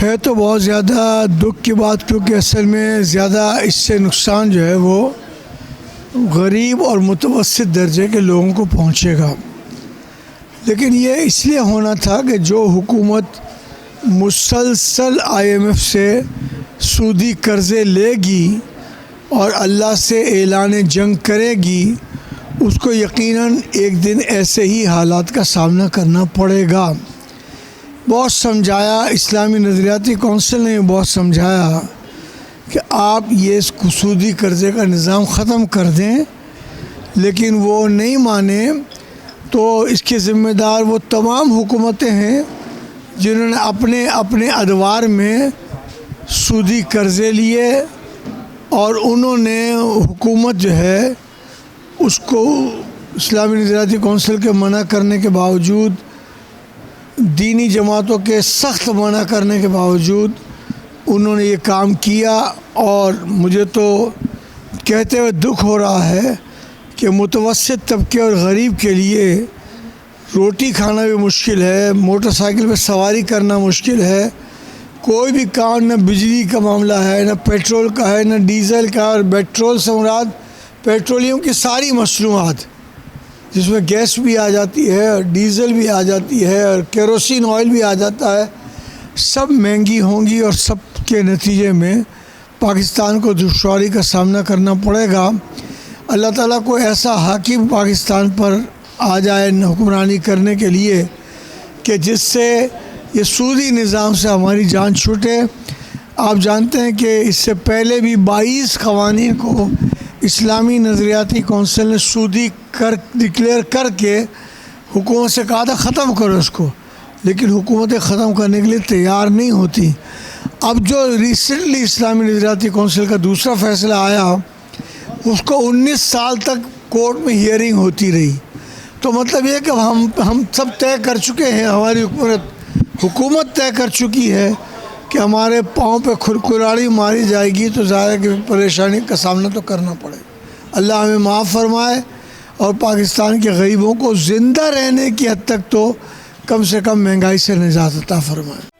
ہے تو بہت زیادہ دکھ کی بات، کیونکہ اصل میں زیادہ اس سے نقصان جو ہے وہ غریب اور متوسط درجے کے لوگوں کو پہنچے گا. لیکن یہ اس لیے ہونا تھا کہ جو حکومت مسلسل IMF سے سودی قرضے لے گی اور اللہ سے اعلان جنگ کرے گی، اس کو یقیناً ایک دن ایسے ہی حالات کا سامنا کرنا پڑے گا. بہت سمجھایا، اسلامی نظریاتی کونسل نے بہت سمجھایا کہ آپ یہ سودی قرضے کا نظام ختم کر دیں، لیکن وہ نہیں مانے تو اس کے ذمہ دار وہ تمام حکومتیں ہیں جنہوں نے اپنے اپنے ادوار میں سودی قرضے لیے اور انہوں نے حکومت جو ہے اس کو اسلامی نظریاتی کونسل کے منع کرنے کے باوجود، دینی جماعتوں کے سخت منع کرنے کے باوجود انہوں نے یہ کام کیا. اور مجھے تو کہتے ہوئے دکھ ہو رہا ہے کہ متوسط طبقے اور غریب کے لیے روٹی کھانا بھی مشکل ہے، موٹر سائیکل پہ سواری کرنا مشکل ہے، کوئی بھی کام، نہ بجلی کا معاملہ ہے، نہ پیٹرول کا ہے، نہ ڈیزل کا. اور پیٹرول سے مراد پیٹرولیم کی ساری مصنوعات جس میں گیس بھی آ جاتی ہے اور ڈیزل بھی آ جاتی ہے اور کیروسین آئل بھی آ جاتا ہے، سب مہنگی ہوں گی اور سب کے نتیجے میں پاکستان کو دشواری کا سامنا کرنا پڑے گا. اللہ تعالیٰ کو ایسا حاکم پاکستان پر آ جائے حکمرانی کرنے کے لیے کہ جس سے یہ سودی نظام سے ہماری جان چھوٹے. آپ جانتے ہیں کہ اس سے پہلے بھی 22 قوانین کو اسلامی نظریاتی کونسل نے سودی ڈکلیئر کر کے حکومت سے کہا تھا ختم کرو اس کو، لیکن حکومتیں ختم کرنے کے لیے تیار نہیں ہوتی. اب جو ریسنٹلی اسلامی نظریاتی کونسل کا دوسرا فیصلہ آیا، اس کو 19 سال تک کورٹ میں ہیئرنگ ہوتی رہی. تو مطلب یہ کہ ہم سب طے کر چکے ہیں، ہماری حکومت طے کر چکی ہے کہ ہمارے پاؤں پہ کھرکھراڑی ماری جائے گی تو ظاہر کہ پریشانی کا سامنا تو کرنا پڑے. اللہ ہمیں معاف فرمائے اور پاکستان کے غریبوں کو زندہ رہنے کی حد تک تو کم سے کم مہنگائی سے نجات عطا فرمائے.